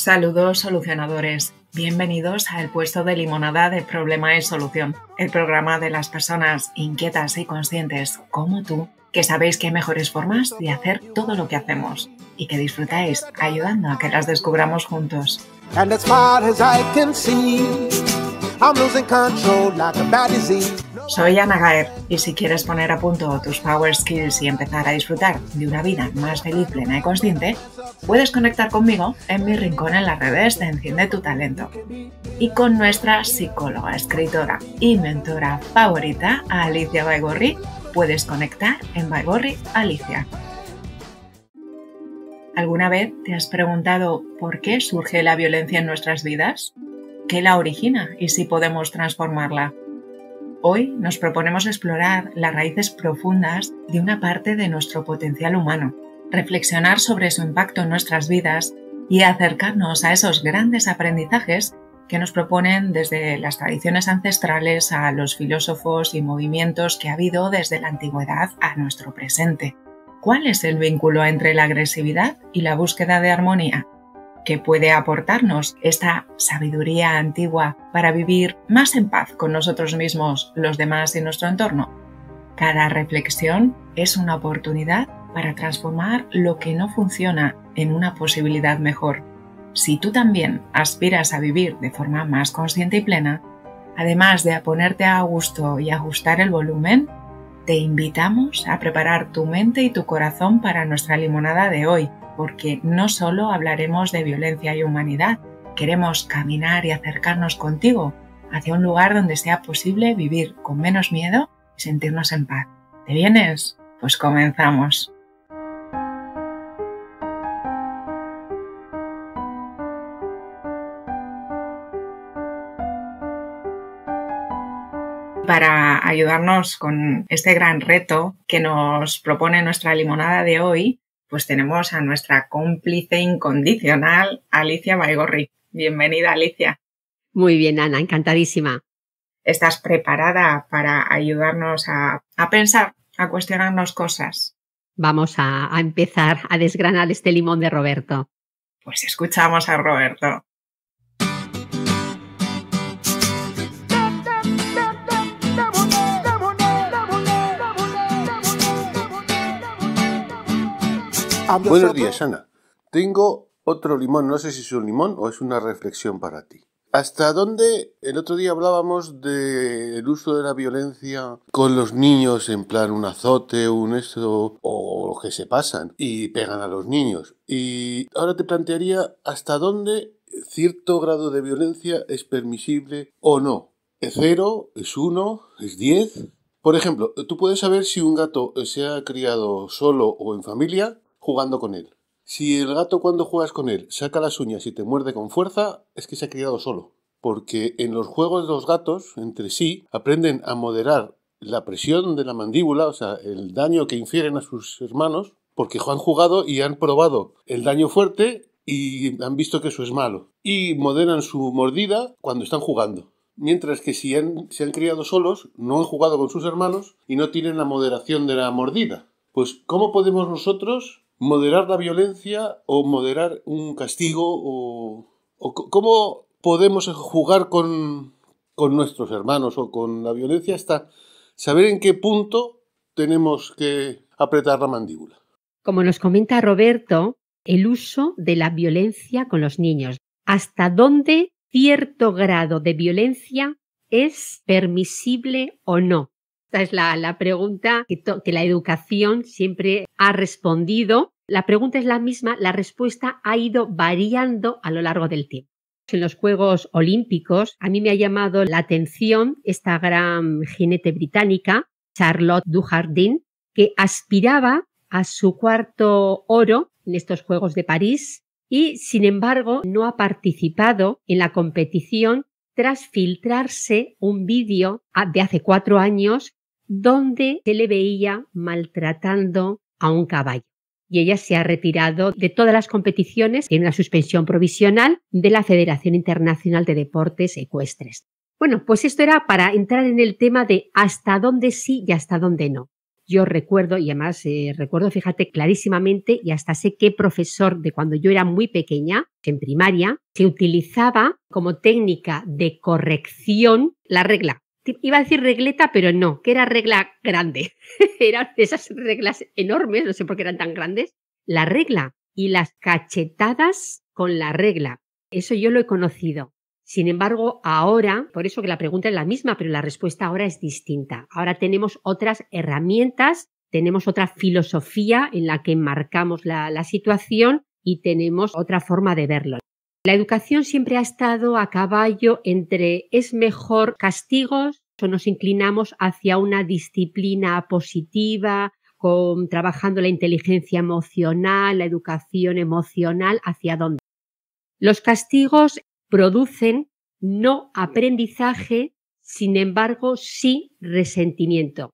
Saludos solucionadores, bienvenidos a El Puesto de Limonada de Problema y Solución, el programa de las personas inquietas y conscientes como tú, que sabéis que hay mejores formas de hacer todo lo que hacemos y que disfrutáis ayudando a que las descubramos juntos. And as far as I can see, I'm losing control like a bad disease. Soy Ana Gaer y si quieres poner a punto tus power skills y empezar a disfrutar de una vida más feliz, plena y consciente, puedes conectar conmigo en mi rincón en las redes de Enciende tu Talento y con nuestra psicóloga, escritora y mentora favorita, Alicia Baigorri, puedes conectar en Baigorri Alicia. ¿Alguna vez te has preguntado por qué surge la violencia en nuestras vidas? ¿Qué la origina y si podemos transformarla? Hoy nos proponemos explorar las raíces profundas de una parte de nuestro potencial humano, reflexionar sobre su impacto en nuestras vidas y acercarnos a esos grandes aprendizajes que nos proponen desde las tradiciones ancestrales a los filósofos y movimientos que ha habido desde la antigüedad a nuestro presente. ¿Cuál es el vínculo entre la agresividad y la búsqueda de armonía? ¿Qué puede aportarnos esta sabiduría antigua para vivir más en paz con nosotros mismos, los demás y nuestro entorno? Cada reflexión es una oportunidad para transformar lo que no funciona en una posibilidad mejor. Si tú también aspiras a vivir de forma más consciente y plena, además de a ponerte a gusto y ajustar el volumen, te invitamos a preparar tu mente y tu corazón para nuestra limonada de hoy, porque no solo hablaremos de violencia y humanidad, queremos caminar y acercarnos contigo hacia un lugar donde sea posible vivir con menos miedo y sentirnos en paz. ¿Te vienes? Pues comenzamos. Para ayudarnos con este gran reto que nos propone nuestra limonada de hoy, pues tenemos a nuestra cómplice incondicional, Alicia Baigorri. Bienvenida, Alicia. Muy bien, Ana, encantadísima. ¿Estás preparada para ayudarnos a pensar, a cuestionarnos cosas? Vamos a empezar a desgranar este limón de Roberto. Pues escuchamos a Roberto. Buenos días, Ana. Tengo otro limón, no sé si es un limón o es una reflexión para ti. ¿Hasta dónde el otro día hablábamos del uso de la violencia con los niños, en plan un azote, un eso, o que se pasan y pegan a los niños? Y ahora te plantearía hasta dónde cierto grado de violencia es permisible o no. ¿Es 0? ¿Es 1? ¿Es 10? Por ejemplo, tú puedes saber si un gato se ha criado solo o en familia jugando con él. Si el gato cuando juegas con él saca las uñas y te muerde con fuerza, es que se ha criado solo. Porque en los juegos los gatos, entre sí, aprenden a moderar la presión de la mandíbula, o sea, el daño que infieren a sus hermanos, porque han jugado y han probado el daño fuerte y han visto que eso es malo. Y moderan su mordida cuando están jugando. Mientras que si se han criado solos, no han jugado con sus hermanos y no tienen la moderación de la mordida. Pues, ¿cómo podemos nosotros moderar la violencia o moderar un castigo o cómo podemos jugar con nuestros hermanos o con la violencia hasta saber en qué punto tenemos que apretar la mandíbula? Como nos comenta Roberto, el uso de la violencia con los niños. ¿Hasta dónde cierto grado de violencia es permisible o no? Esta es la pregunta que la educación siempre ha respondido. La pregunta es la misma, la respuesta ha ido variando a lo largo del tiempo. En los Juegos Olímpicos, a mí me ha llamado la atención esta gran jinete británica, Charlotte Dujardin, que aspiraba a su 4º oro en estos Juegos de París y, sin embargo, no ha participado en la competición tras filtrarse un vídeo de hace 4 años donde se le veía maltratando a un caballo. Y ella se ha retirado de todas las competiciones, tiene una suspensión provisional de la Federación Internacional de Deportes Ecuestres. Bueno, pues esto era para entrar en el tema de hasta dónde sí y hasta dónde no. Yo recuerdo, y además recuerdo, fíjate, clarísimamente, y hasta sé qué profesor de cuando yo era muy pequeña, en primaria, se utilizaba como técnica de corrección la regla. Iba a decir regleta, pero no, que era regla grande. Eran esas reglas enormes, no sé por qué eran tan grandes. La regla y las cachetadas con la regla. Eso yo lo he conocido. Sin embargo, ahora, por eso que la pregunta es la misma, pero la respuesta ahora es distinta. Ahora tenemos otras herramientas, tenemos otra filosofía en la que enmarcamos la situación y tenemos otra forma de verlo. La educación siempre ha estado a caballo entre es mejor castigos o nos inclinamos hacia una disciplina positiva, trabajando la inteligencia emocional, la educación emocional, ¿hacia dónde? Los castigos producen no aprendizaje, sin embargo, sí resentimiento.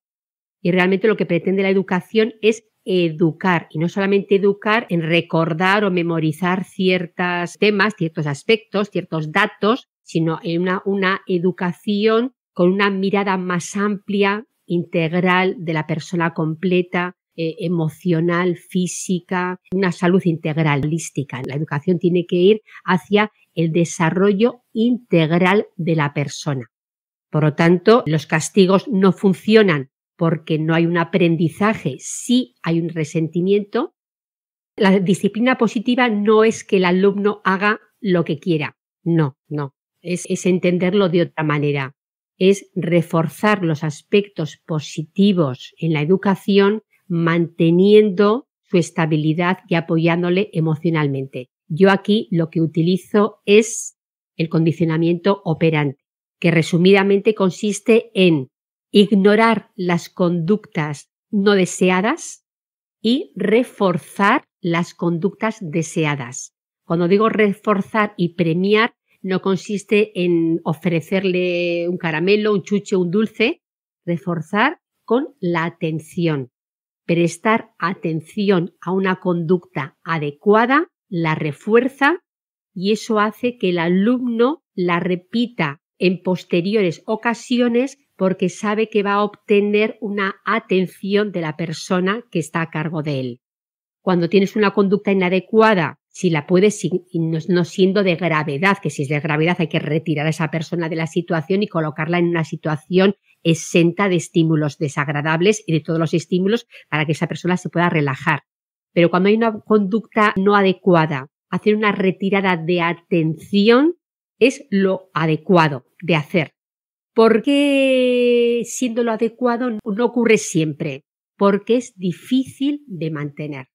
Y realmente lo que pretende la educación es educar, y no solamente educar en recordar o memorizar ciertos temas, ciertos aspectos, ciertos datos, sino en una educación con una mirada más amplia, integral de la persona completa, emocional, física, una salud integral, holística. La educación tiene que ir hacia el desarrollo integral de la persona. Por lo tanto, los castigos no funcionan porque no hay un aprendizaje, sí hay un resentimiento. La disciplina positiva no es que el alumno haga lo que quiera, no. Es entenderlo de otra manera. Es reforzar los aspectos positivos en la educación manteniendo su estabilidad y apoyándole emocionalmente. Yo aquí lo que utilizo es el condicionamiento operante, que resumidamente consiste en ignorar las conductas no deseadas y reforzar las conductas deseadas. Cuando digo reforzar y premiar, no consiste en ofrecerle un caramelo, un chuche, un dulce. Reforzar con la atención. Prestar atención a una conducta adecuada la refuerza y eso hace que el alumno la repita en posteriores ocasiones porque sabe que va a obtener una atención de la persona que está a cargo de él. Cuando tienes una conducta inadecuada, si la puedes, no siendo de gravedad, que si es de gravedad hay que retirar a esa persona de la situación y colocarla en una situación exenta de estímulos desagradables y de todos los estímulos para que esa persona se pueda relajar. Pero cuando hay una conducta no adecuada, hacer una retirada de atención es lo adecuado de hacer. ¿Por qué siendo lo adecuado no ocurre siempre? Porque es difícil de mantener.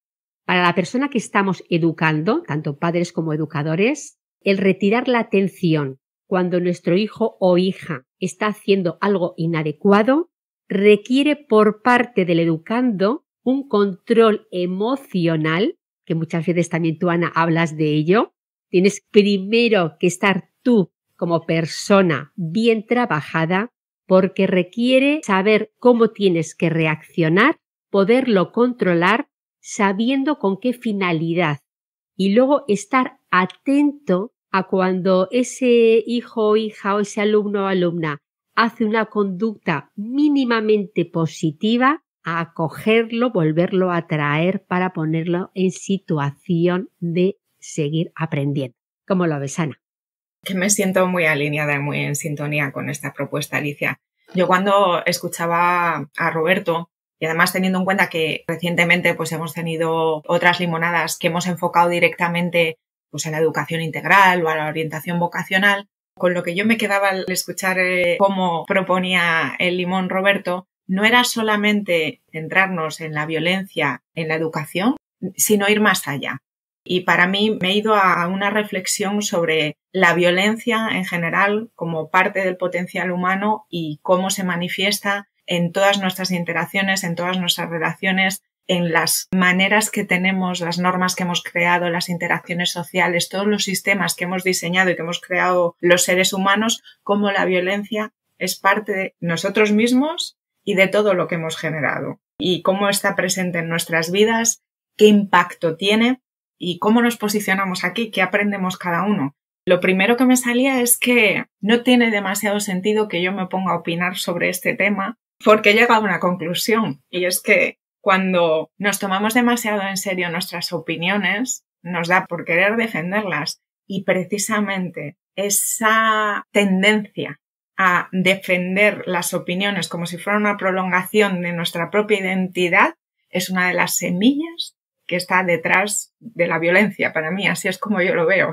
Para la persona que estamos educando, tanto padres como educadores, el retirar la atención cuando nuestro hijo o hija está haciendo algo inadecuado requiere por parte del educando un control emocional, que muchas veces también tú, Ana, hablas de ello. Tienes primero que estar tú como persona bien trabajada porque requiere saber cómo tienes que reaccionar, poderlo controlar sabiendo con qué finalidad y luego estar atento a cuando ese hijo o hija o ese alumno o alumna hace una conducta mínimamente positiva, a acogerlo, volverlo a traer para ponerlo en situación de seguir aprendiendo. ¿Cómo lo ves, Ana? Que me siento muy alineada y muy en sintonía con esta propuesta, Alicia. Yo cuando escuchaba a Roberto, y además teniendo en cuenta que recientemente pues hemos tenido otras limonadas que hemos enfocado directamente pues en la educación integral o a la orientación vocacional, con lo que yo me quedaba al escuchar cómo proponía el limón Roberto, no era solamente centrarnos en la violencia en la educación, sino ir más allá. Y para mí me he ido a una reflexión sobre la violencia en general como parte del potencial humano y cómo se manifiesta en todas nuestras interacciones, en todas nuestras relaciones, en las maneras que tenemos, las normas que hemos creado, las interacciones sociales, todos los sistemas que hemos diseñado y que hemos creado los seres humanos, cómo la violencia es parte de nosotros mismos y de todo lo que hemos generado. Y cómo está presente en nuestras vidas, qué impacto tiene y cómo nos posicionamos aquí, qué aprendemos cada uno. Lo primero que me salía es que no tiene demasiado sentido que yo me ponga a opinar sobre este tema porque he llegado a una conclusión, y es que cuando nos tomamos demasiado en serio nuestras opiniones, nos da por querer defenderlas, y precisamente esa tendencia a defender las opiniones como si fuera una prolongación de nuestra propia identidad es una de las semillas que está detrás de la violencia. Para mí, así es como yo lo veo.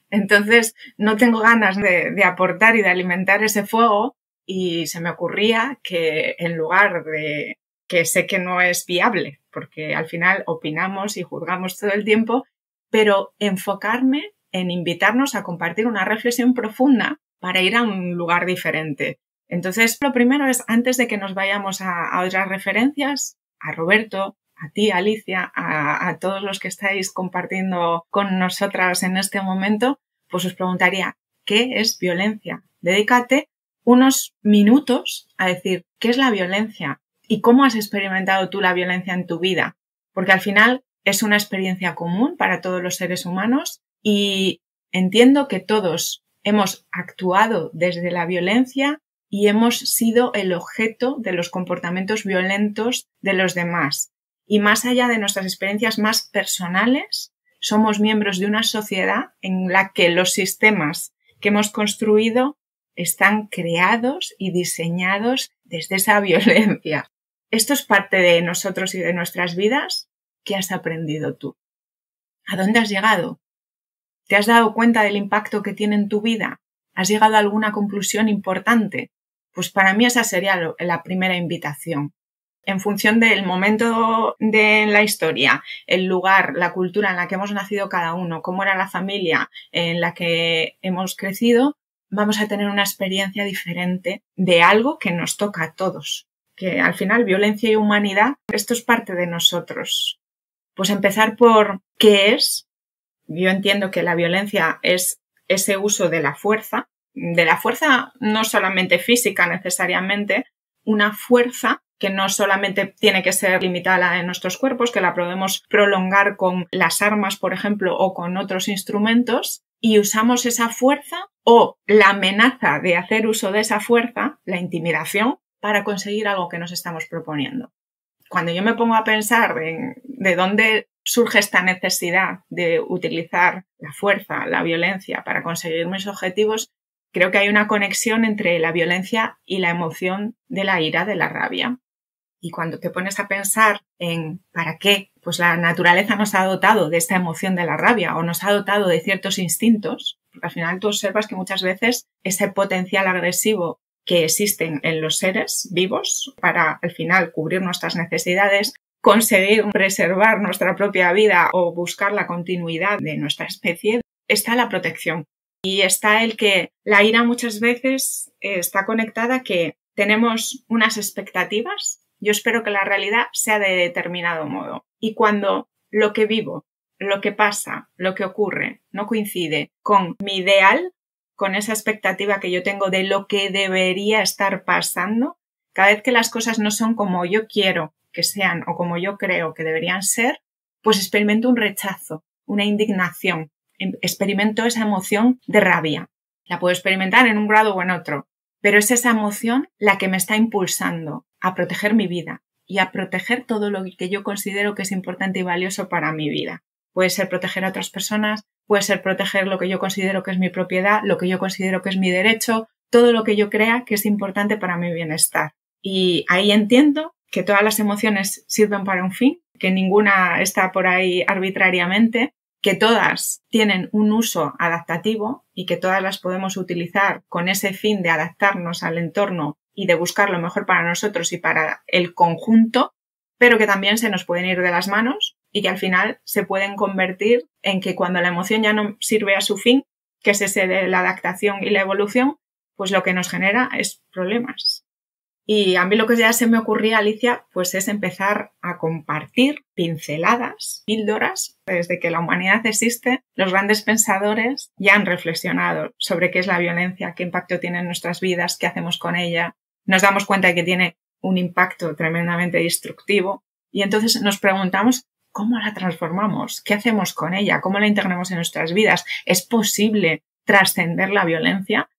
Entonces, no tengo ganas de aportar y de alimentar ese fuego, y se me ocurría que en lugar de, que sé que no es viable, porque al final opinamos y juzgamos todo el tiempo, pero enfocarme en invitarnos a compartir una reflexión profunda para ir a un lugar diferente. Entonces, lo primero es, antes de que nos vayamos a otras referencias, a Roberto, a ti, Alicia, a todos los que estáis compartiendo con nosotras en este momento, pues os preguntaría, ¿qué es violencia? Dedícate unos minutos a decir, ¿qué es la violencia? ¿Y cómo has experimentado tú la violencia en tu vida? Porque al final es una experiencia común para todos los seres humanos, y entiendo que todos hemos actuado desde la violencia y hemos sido el objeto de los comportamientos violentos de los demás. Y más allá de nuestras experiencias más personales, somos miembros de una sociedad en la que los sistemas que hemos construido están creados y diseñados desde esa violencia. Esto es parte de nosotros y de nuestras vidas. ¿Qué has aprendido tú? ¿A dónde has llegado? ¿Te has dado cuenta del impacto que tiene en tu vida? ¿Has llegado a alguna conclusión importante? Pues para mí esa sería la primera invitación. En función del momento de la historia, el lugar, la cultura en la que hemos nacido cada uno, cómo era la familia en la que hemos crecido, vamos a tener una experiencia diferente de algo que nos toca a todos. Que al final, violencia y humanidad, esto es parte de nosotros. Pues empezar por ¿qué es? Yo entiendo que la violencia es ese uso de la fuerza no solamente física necesariamente, una fuerza que no solamente tiene que ser limitada a la de nuestros cuerpos, que la podemos prolongar con las armas, por ejemplo, o con otros instrumentos, y usamos esa fuerza o la amenaza de hacer uso de esa fuerza, la intimidación, para conseguir algo que nos estamos proponiendo. Cuando yo me pongo a pensar de dónde surge esta necesidad de utilizar la fuerza, la violencia para conseguir mis objetivos, creo que hay una conexión entre la violencia y la emoción de la ira, de la rabia. Y cuando te pones a pensar en ¿para qué? Pues la naturaleza nos ha dotado de esta emoción de la rabia o nos ha dotado de ciertos instintos, porque al final tú observas que muchas veces ese potencial agresivo que existen en los seres vivos para al final cubrir nuestras necesidades, conseguir preservar nuestra propia vida o buscar la continuidad de nuestra especie, está la protección. Y está el que la ira muchas veces está conectada a que tenemos unas expectativas. Yo espero que la realidad sea de determinado modo. Y cuando lo que vivo, lo que pasa, lo que ocurre no coincide con mi ideal, con esa expectativa que yo tengo de lo que debería estar pasando, cada vez que las cosas no son como yo quiero que sean o como yo creo que deberían ser, pues experimento un rechazo, una indignación, experimento esa emoción de rabia. La puedo experimentar en un grado o en otro, pero es esa emoción la que me está impulsando a proteger mi vida y a proteger todo lo que yo considero que es importante y valioso para mi vida. Puede ser proteger a otras personas, puede ser proteger lo que yo considero que es mi propiedad, lo que yo considero que es mi derecho, todo lo que yo crea que es importante para mi bienestar. Y ahí entiendo que todas las emociones sirven para un fin, que ninguna está por ahí arbitrariamente, que todas tienen un uso adaptativo y que todas las podemos utilizar con ese fin de adaptarnos al entorno y de buscar lo mejor para nosotros y para el conjunto, pero que también se nos pueden ir de las manos y que al final se pueden convertir en que cuando la emoción ya no sirve a su fin, que es ese de la adaptación y la evolución, pues lo que nos genera es problemas. Y a mí lo que ya se me ocurría, Alicia, pues es empezar a compartir pinceladas, píldoras. Desde que la humanidad existe, los grandes pensadores ya han reflexionado sobre qué es la violencia, qué impacto tiene en nuestras vidas, qué hacemos con ella. Nos damos cuenta de que tiene un impacto tremendamente destructivo y entonces nos preguntamos ¿cómo la transformamos? ¿Qué hacemos con ella? ¿Cómo la integramos en nuestras vidas? ¿Es posible trascender la violencia?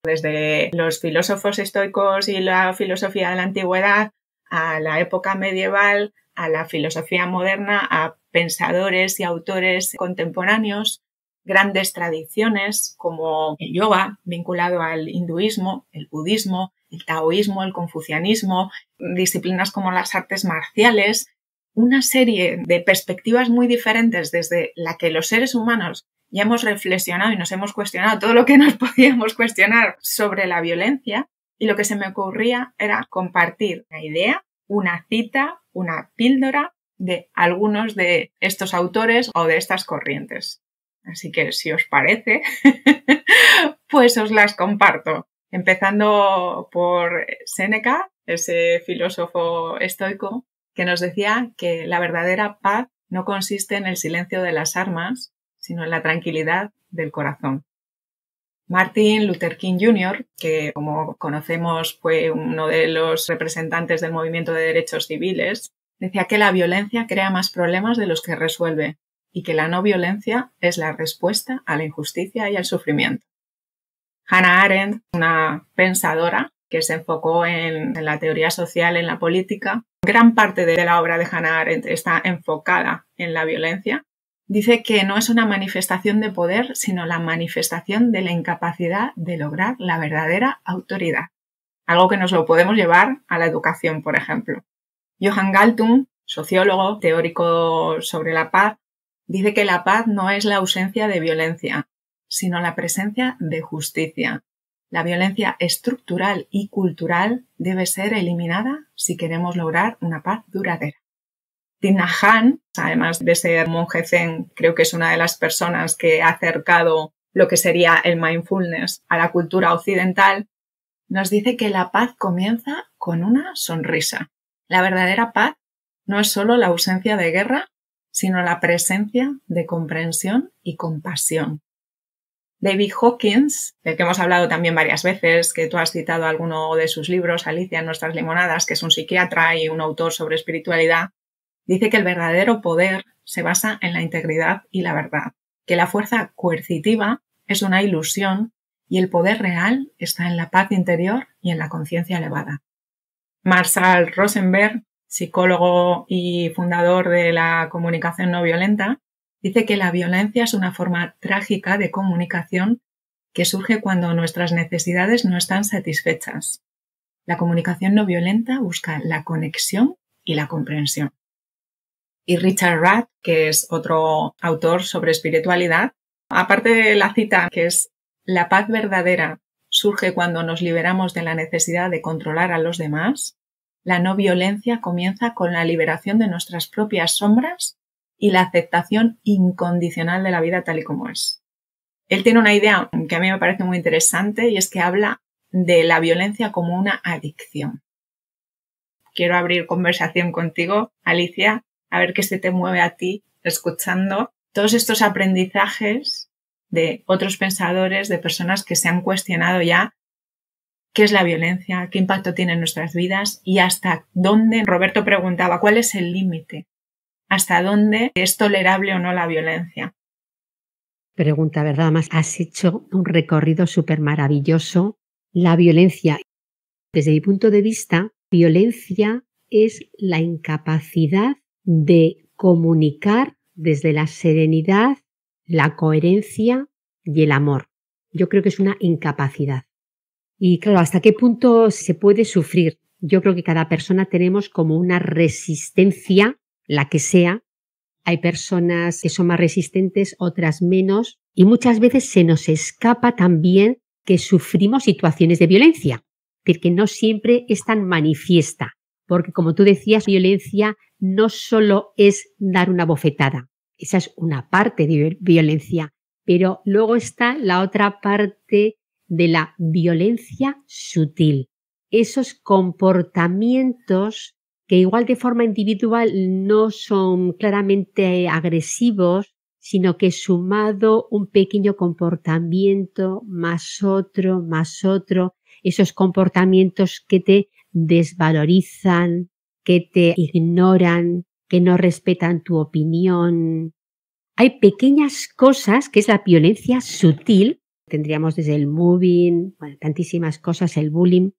desde los filósofos estoicos y la filosofía de la antigüedad a la época medieval, a la filosofía moderna, a pensadores y autores contemporáneos, grandes tradiciones como el yoga, vinculado al hinduismo, el budismo, el taoísmo, el confucianismo, disciplinas como las artes marciales, una serie de perspectivas muy diferentes desde la que los seres humanos ya hemos reflexionado y nos hemos cuestionado todo lo que nos podíamos cuestionar sobre la violencia, y lo que se me ocurría era compartir una idea, una cita, una píldora de algunos de estos autores o de estas corrientes. Así que, si os parece, pues os las comparto. Empezando por Séneca, ese filósofo estoico, que nos decía que la verdadera paz no consiste en el silencio de las armas, sino en la tranquilidad del corazón. Martin Luther King Jr., que como conocemos fue uno de los representantes del movimiento de derechos civiles, decía que la violencia crea más problemas de los que resuelve y que la no violencia es la respuesta a la injusticia y al sufrimiento. Hannah Arendt, una pensadora que se enfocó en la teoría social, en la política, gran parte de la obra de Hannah Arendt está enfocada en la violencia. Dice que no es una manifestación de poder, sino la manifestación de la incapacidad de lograr la verdadera autoridad. Algo que nos lo podemos llevar a la educación, por ejemplo. Johan Galtung, sociólogo, teórico sobre la paz, dice que la paz no es la ausencia de violencia, sino la presencia de justicia. La violencia estructural y cultural debe ser eliminada si queremos lograr una paz duradera. Thich Nhat Hanh, además de ser monje zen, creo que es una de las personas que ha acercado lo que sería el mindfulness a la cultura occidental, nos dice que la paz comienza con una sonrisa. La verdadera paz no es solo la ausencia de guerra, sino la presencia de comprensión y compasión. David Hawkins, del que hemos hablado también varias veces, que tú has citado alguno de sus libros, Alicia en nuestras limonadas, que es un psiquiatra y un autor sobre espiritualidad, dice que el verdadero poder se basa en la integridad y la verdad, que la fuerza coercitiva es una ilusión y el poder real está en la paz interior y en la conciencia elevada. Marshall Rosenberg, psicólogo y fundador de la comunicación no violenta, dice que la violencia es una forma trágica de comunicación que surge cuando nuestras necesidades no están satisfechas. La comunicación no violenta busca la conexión y la comprensión. Y Richard Rudd, que es otro autor sobre espiritualidad, aparte de la cita que es la paz verdadera surge cuando nos liberamos de la necesidad de controlar a los demás, la no violencia comienza con la liberación de nuestras propias sombras y la aceptación incondicional de la vida tal y como es. Él tiene una idea que a mí me parece muy interesante y es que habla de la violencia como una adicción. Quiero abrir conversación contigo, Alicia, a ver qué se te mueve a ti escuchando todos estos aprendizajes de otros pensadores, de personas que se han cuestionado ya qué es la violencia, qué impacto tiene en nuestras vidas y hasta dónde. Roberto preguntaba, ¿cuál es el límite? ¿Hasta dónde es tolerable o no la violencia? Pregunta, ¿verdad? Además, has hecho un recorrido súper maravilloso. La violencia, desde mi punto de vista, violencia es la incapacidad de comunicar desde la serenidad, la coherencia y el amor. Yo creo que es una incapacidad. Y claro, ¿hasta qué punto se puede sufrir? Yo creo que cada persona tenemos como una resistencia, la que sea. Hay personas que son más resistentes, otras menos, y muchas veces se nos escapa también que sufrimos situaciones de violencia, es decir, que no siempre es tan manifiesta, porque como tú decías, violencia no solo es dar una bofetada, esa es una parte de violencia, pero luego está la otra parte de la violencia sutil, esos comportamientos que igual de forma individual no son claramente agresivos, sino que sumado un pequeño comportamiento más otro, esos comportamientos que te desvalorizan, que te ignoran, que no respetan tu opinión. Hay pequeñas cosas que es la violencia sutil, tendríamos desde el mobbing, bueno, tantísimas cosas, el bullying,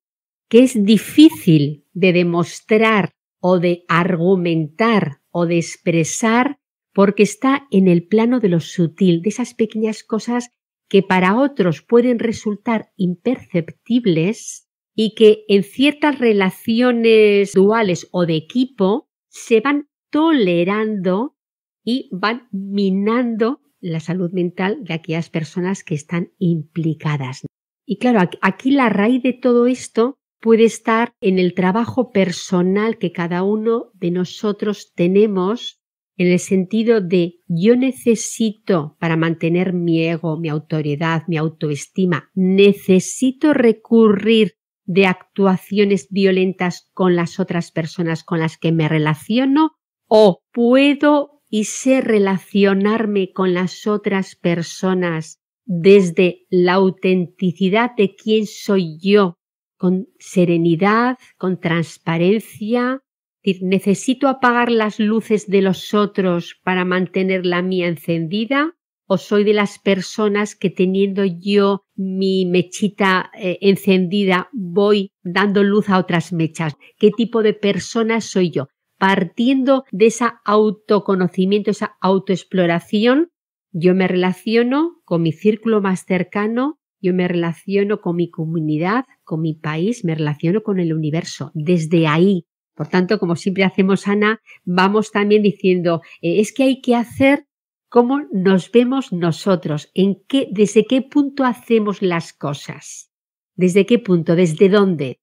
que es difícil de demostrar o de argumentar o de expresar porque está en el plano de lo sutil, de esas pequeñas cosas que para otros pueden resultar imperceptibles y que en ciertas relaciones duales o de equipo se van tolerando y van minando la salud mental de aquellas personas que están implicadas. Y claro, aquí la raíz de todo esto puede estar en el trabajo personal que cada uno de nosotros tenemos, en el sentido de yo necesito, para mantener mi ego, mi autoridad, mi autoestima, necesito recurrir de actuaciones violentas con las otras personas con las que me relaciono, o puedo y sé relacionarme con las otras personas desde la autenticidad de quién soy yo, con serenidad, con transparencia. Es decir, ¿necesito apagar las luces de los otros para mantener la mía encendida? ¿O soy de las personas que teniendo yo mi mechita encendida voy dando luz a otras mechas? ¿Qué tipo de persona soy yo? Partiendo de ese autoconocimiento, esa autoexploración, yo me relaciono con mi círculo más cercano, yo me relaciono con mi comunidad, con mi país, me relaciono con el universo. Desde ahí. Por tanto, como siempre hacemos, Ana, vamos también diciendo, es que hay que hacer cómo nos vemos nosotros, desde qué punto hacemos las cosas, desde qué punto, desde dónde.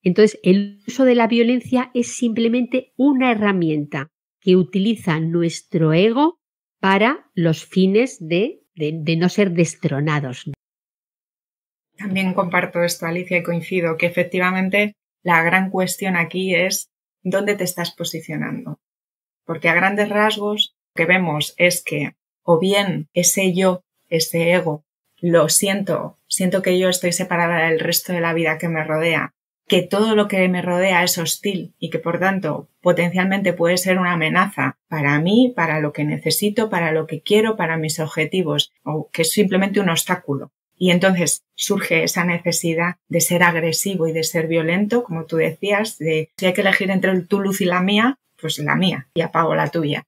Entonces, el uso de la violencia es simplemente una herramienta que utiliza nuestro ego para los fines de no ser destronados. También comparto esto, Alicia, y coincido que efectivamente la gran cuestión aquí es dónde te estás posicionando. Porque a grandes rasgos lo que vemos es que o bien ese yo, ese ego, lo siento que yo estoy separada del resto de la vida que me rodea, que todo lo que me rodea es hostil y que por tanto potencialmente puede ser una amenaza para mí, para lo que necesito, para lo que quiero, para mis objetivos, o que es simplemente un obstáculo. Y entonces surge esa necesidad de ser agresivo y de ser violento, como tú decías, de si hay que elegir entre tu luz y la mía, pues la mía y apago la tuya.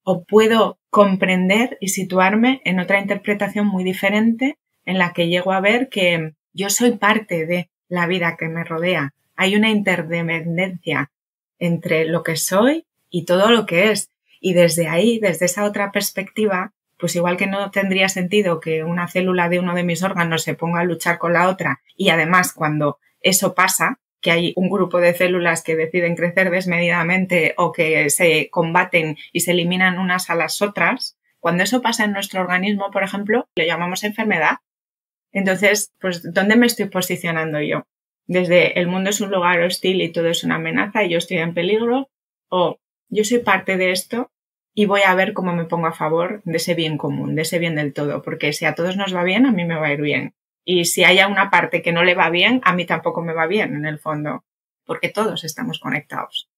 O puedo comprender y situarme en otra interpretación muy diferente en la que llego a ver que yo soy parte de la vida que me rodea. Hay una interdependencia entre lo que soy y todo lo que es. Y desde ahí, desde esa otra perspectiva, pues igual que no tendría sentido que una célula de uno de mis órganos se ponga a luchar con la otra y además cuando eso pasa, que hay un grupo de células que deciden crecer desmedidamente o que se combaten y se eliminan unas a las otras, cuando eso pasa en nuestro organismo, por ejemplo, lo llamamos enfermedad. Entonces, pues, ¿dónde me estoy posicionando yo? Desde el mundo es un lugar hostil y todo es una amenaza y yo estoy en peligro, o yo soy parte de esto y voy a ver cómo me pongo a favor de ese bien común, de ese bien del todo, porque si a todos nos va bien, a mí me va a ir bien. Y si hay una parte que no le va bien, a mí tampoco me va bien, en el fondo, porque todos estamos conectados.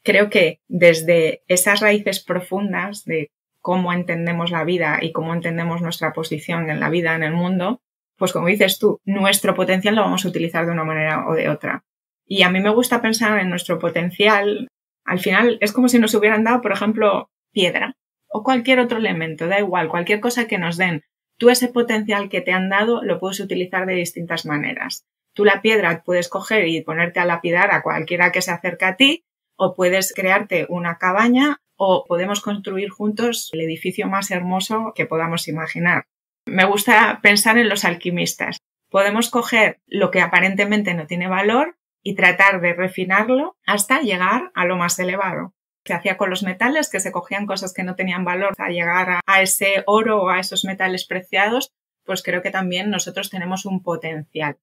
Creo que desde esas raíces profundas de cómo entendemos la vida y cómo entendemos nuestra posición en la vida, en el mundo, pues como dices tú, nuestro potencial lo vamos a utilizar de una manera o de otra. Y a mí me gusta pensar en nuestro potencial. Al final es como si nos hubieran dado, por ejemplo, piedra o cualquier otro elemento, da igual, cualquier cosa que nos den. Tú ese potencial que te han dado lo puedes utilizar de distintas maneras. Tú la piedra puedes coger y ponerte a lapidar a cualquiera que se acerque a ti, o puedes crearte una cabaña, o podemos construir juntos el edificio más hermoso que podamos imaginar. Me gusta pensar en los alquimistas. Podemos coger lo que aparentemente no tiene valor y tratar de refinarlo hasta llegar a lo más elevado. Se hacía con los metales, que se cogían cosas que no tenían valor a llegar a ese oro o a esos metales preciados, pues creo que también nosotros tenemos un potencial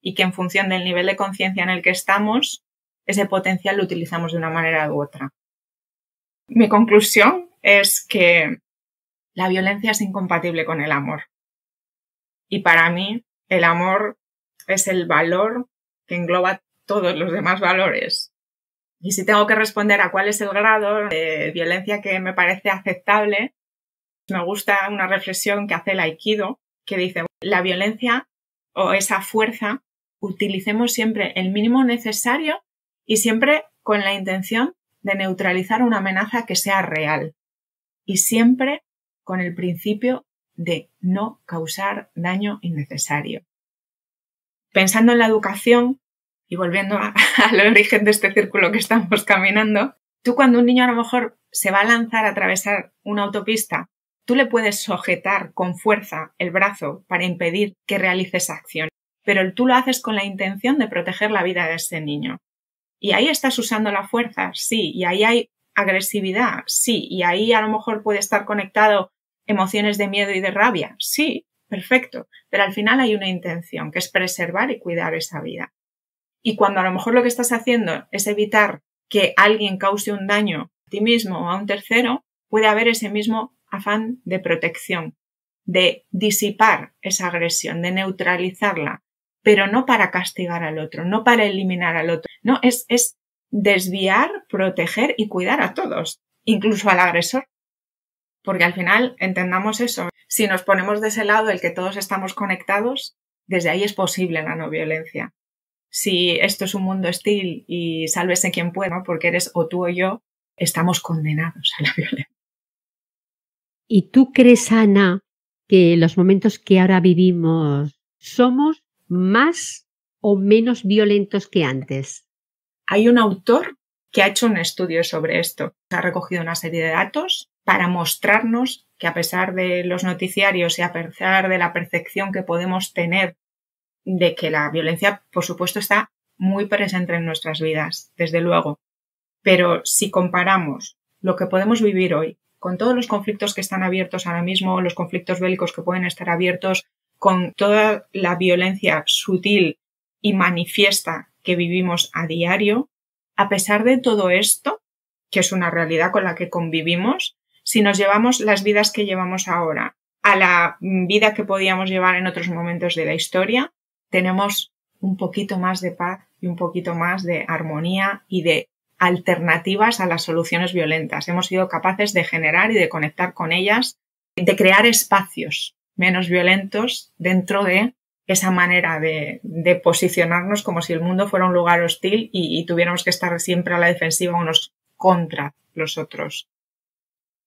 y que en función del nivel de conciencia en el que estamos, ese potencial lo utilizamos de una manera u otra. Mi conclusión es que la violencia es incompatible con el amor. Y para mí, el amor es el valor que engloba todos los demás valores. Y si tengo que responder a cuál es el grado de violencia que me parece aceptable, me gusta una reflexión que hace el Aikido, que dice, la violencia o esa fuerza, utilicemos siempre el mínimo necesario y siempre con la intención de neutralizar una amenaza que sea real. Y siempre con el principio de no causar daño innecesario. Pensando en la educación y volviendo al origen de este círculo que estamos caminando, tú cuando un niño a lo mejor se va a lanzar a atravesar una autopista, tú le puedes sujetar con fuerza el brazo para impedir que realice esa acción, pero tú lo haces con la intención de proteger la vida de ese niño. Y ahí estás usando la fuerza, sí, y ahí hay agresividad, sí, y ahí a lo mejor puede estar conectado emociones de miedo y de rabia, sí, perfecto, pero al final hay una intención que es preservar y cuidar esa vida. Y cuando a lo mejor lo que estás haciendo es evitar que alguien cause un daño a ti mismo o a un tercero, puede haber ese mismo afán de protección, de disipar esa agresión, de neutralizarla, pero no para castigar al otro, no para eliminar al otro, no, es desviar, proteger y cuidar a todos, incluso al agresor. Porque al final entendamos eso, si nos ponemos de ese lado del que todos estamos conectados, desde ahí es posible la no violencia. Si esto es un mundo hostil y sálvese quien pueda, ¿no? Porque eres o tú o yo, estamos condenados a la violencia. ¿Y tú crees, Ana, que los momentos que ahora vivimos somos más o menos violentos que antes? Hay un autor que ha hecho un estudio sobre esto. Ha recogido una serie de datos para mostrarnos que a pesar de los noticiarios y a pesar de la percepción que podemos tener de que la violencia, por supuesto, está muy presente en nuestras vidas, desde luego. Pero si comparamos lo que podemos vivir hoy con todos los conflictos que están abiertos ahora mismo, los conflictos bélicos que pueden estar abiertos, con toda la violencia sutil y manifiesta que vivimos a diario, a pesar de todo esto, que es una realidad con la que convivimos, si nos llevamos las vidas que llevamos ahora a la vida que podíamos llevar en otros momentos de la historia, tenemos un poquito más de paz y un poquito más de armonía y de alternativas a las soluciones violentas. Hemos sido capaces de generar y de conectar con ellas, de crear espacios menos violentos dentro de esa manera de posicionarnos como si el mundo fuera un lugar hostil y tuviéramos que estar siempre a la defensiva unos contra los otros.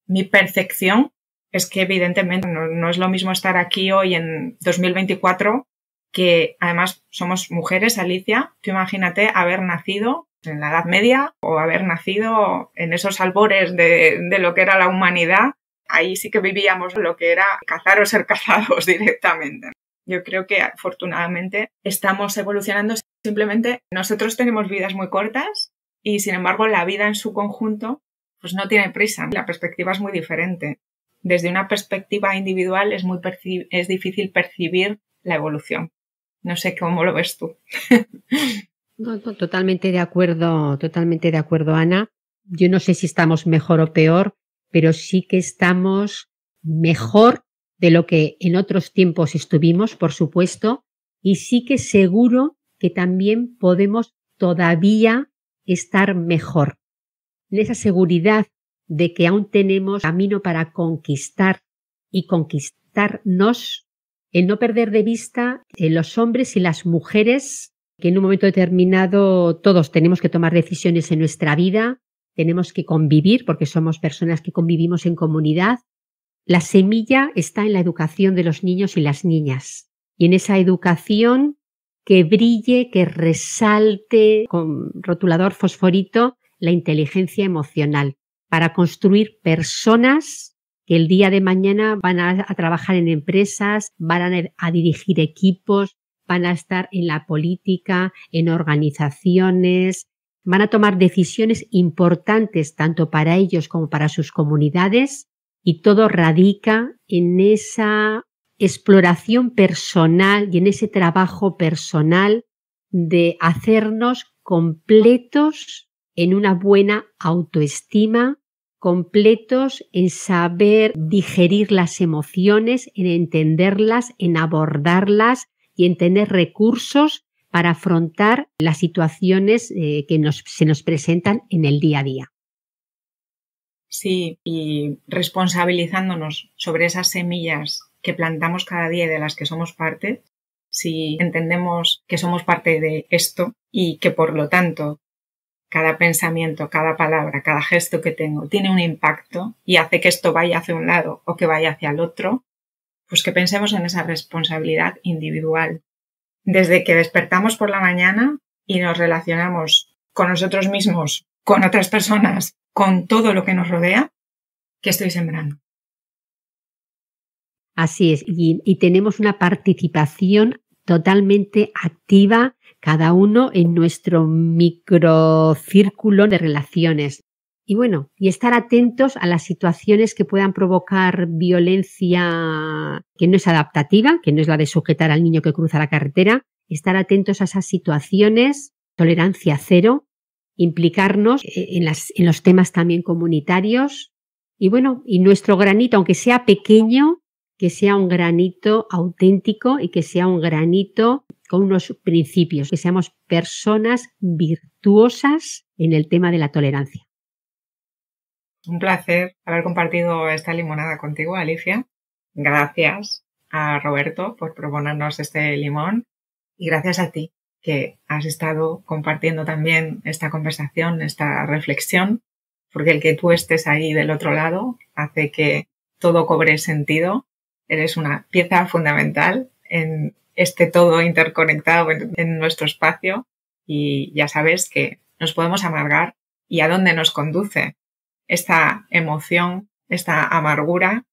Mi percepción es que evidentemente no es lo mismo estar aquí hoy en 2024 que además somos mujeres, Alicia. Tú imagínate haber nacido en la Edad Media o haber nacido en esos albores de lo que era la humanidad. Ahí sí que vivíamos lo que era cazar o ser cazados directamente. Yo creo que afortunadamente estamos evolucionando. Simplemente nosotros tenemos vidas muy cortas y sin embargo la vida en su conjunto pues no tiene prisa. La perspectiva es muy diferente. Desde una perspectiva individual es difícil percibir la evolución. No sé cómo lo ves tú. No, totalmente de acuerdo, Ana. Yo no sé si estamos mejor o peor, pero sí que estamos mejor de lo que en otros tiempos estuvimos, por supuesto, y sí que seguro que también podemos todavía estar mejor. En esa seguridad de que aún tenemos camino para conquistar y conquistarnos, el no perder de vista los hombres y las mujeres, que en un momento determinado todos tenemos que tomar decisiones en nuestra vida, tenemos que convivir porque somos personas que convivimos en comunidad. La semilla está en la educación de los niños y las niñas, y en esa educación que brille, que resalte con rotulador fosforito la inteligencia emocional para construir personas que el día de mañana van a trabajar en empresas, van a dirigir equipos, van a estar en la política, en organizaciones, van a tomar decisiones importantes tanto para ellos como para sus comunidades, y todo radica en esa exploración personal y en ese trabajo personal de hacernos completos en una buena autoestima, completos en saber digerir las emociones, en entenderlas, en abordarlas y en tener recursos para afrontar las situaciones que se nos presentan en el día a día. Sí, y responsabilizándonos sobre esas semillas que plantamos cada día y de las que somos parte, si entendemos que somos parte de esto y que por lo tanto cada pensamiento, cada palabra, cada gesto que tengo tiene un impacto y hace que esto vaya hacia un lado o que vaya hacia el otro, pues que pensemos en esa responsabilidad individual. Desde que despertamos por la mañana y nos relacionamos con nosotros mismos, con otras personas, con todo lo que nos rodea, ¿qué estoy sembrando? Así es, y tenemos una participación totalmente activa cada uno en nuestro microcírculo de relaciones. Y bueno, y estar atentos a las situaciones que puedan provocar violencia que no es adaptativa, que no es la de sujetar al niño que cruza la carretera, estar atentos a esas situaciones, tolerancia cero, implicarnos en los temas también comunitarios y bueno, y nuestro granito, aunque sea pequeño, que sea un granito auténtico y que sea un granito con unos principios, que seamos personas virtuosas en el tema de la tolerancia. Un placer haber compartido esta limonada contigo, Alicia. Gracias a Roberto por proponernos este limón y gracias a ti que has estado compartiendo también esta conversación, esta reflexión, porque el que tú estés ahí del otro lado hace que todo cobre sentido. Eres una pieza fundamental en este todo interconectado en nuestro espacio y ya sabes que nos podemos amargar y a dónde nos conduce esta emoción, esta amargura.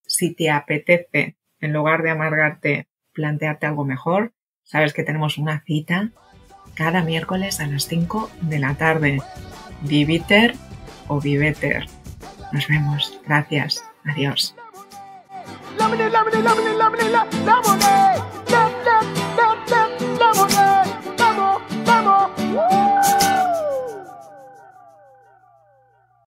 Si te apetece, en lugar de amargarte, plantearte algo mejor, sabes que tenemos una cita cada miércoles a las 5 de la tarde. Viviter o Viveter. Nos vemos. Gracias. Adiós.